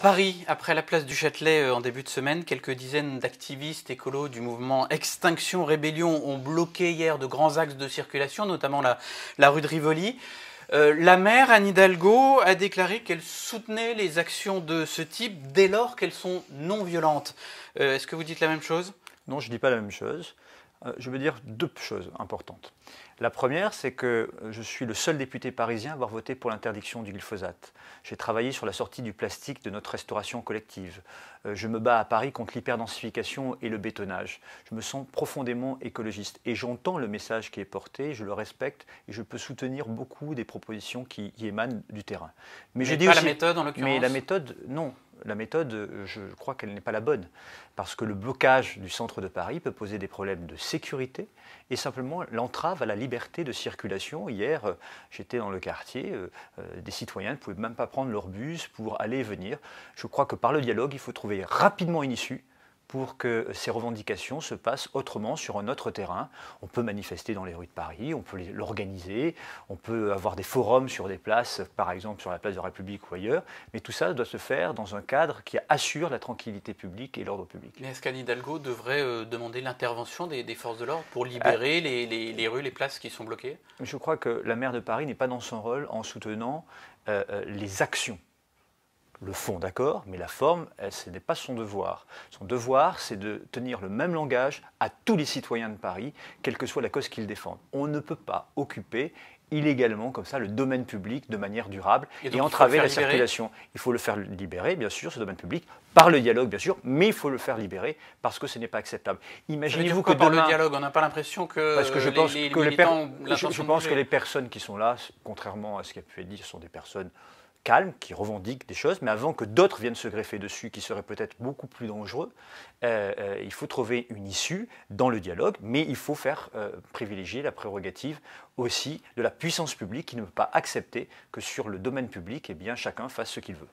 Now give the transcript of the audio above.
Paris, après la place du Châtelet en début de semaine, quelques dizaines d'activistes écolos du mouvement Extinction Rébellion ont bloqué hier de grands axes de circulation, notamment la rue de Rivoli. La maire, Anne Hidalgo, a déclaré qu'elle soutenait les actions de ce type dès lors qu'elles sont non violentes. Est-ce que vous dites la même chose ? Non, je ne dis pas la même chose. Je veux dire deux choses importantes. La première, c'est que je suis le seul député parisien à avoir voté pour l'interdiction du glyphosate. J'ai travaillé sur la sortie du plastique de notre restauration collective. Je me bats à Paris contre l'hyperdensification et le bétonnage. Je me sens profondément écologiste et j'entends le message qui est porté, je le respecte et je peux soutenir beaucoup des propositions qui émanent du terrain. Mais je dis pas aussi, la méthode en l'occurrence. Mais la méthode, non. La méthode, je crois qu'elle n'est pas la bonne, parce que le blocage du centre de Paris peut poser des problèmes de sécurité et simplement l'entrave à la liberté de circulation. Hier, j'étais dans le quartier, des citoyens ne pouvaient même pas prendre leur bus pour aller et venir. Je crois que par le dialogue, il faut trouver rapidement une issue pour que ces revendications se passent autrement sur un autre terrain. On peut manifester dans les rues de Paris, on peut l'organiser, on peut avoir des forums sur des places, par exemple sur la place de la République ou ailleurs, mais tout ça doit se faire dans un cadre qui assure la tranquillité publique et l'ordre public. Mais est-ce qu'Anne Hidalgo devrait demander l'intervention des forces de l'ordre pour libérer les rues, les places qui sont bloquées ? Je crois que la maire de Paris n'est pas dans son rôle en soutenant les actions. Le fond, d'accord, mais la forme, ce n'est pas son devoir. Son devoir, c'est de tenir le même langage à tous les citoyens de Paris, quelle que soit la cause qu'ils défendent. On ne peut pas occuper illégalement, comme ça, le domaine public de manière durable et entraver la circulation. Il faut le faire libérer, bien sûr, ce domaine public, par le dialogue, bien sûr, mais il faut le faire libérer parce que ce n'est pas acceptable. Imaginez-vous que par le dialogue, on n'a pas l'impression que, parce que je pense les que militants ont l'intention de je pense bouger. que les personnes qui sont là, contrairement à ce qui a pu être dit, ce sont des personnes calmes, qui revendiquent des choses, mais avant que d'autres viennent se greffer dessus, qui seraient peut-être beaucoup plus dangereux, il faut trouver une issue dans le dialogue, mais il faut faire privilégier la prérogative aussi de la puissance publique qui ne peut pas accepter que sur le domaine public, eh bien, chacun fasse ce qu'il veut.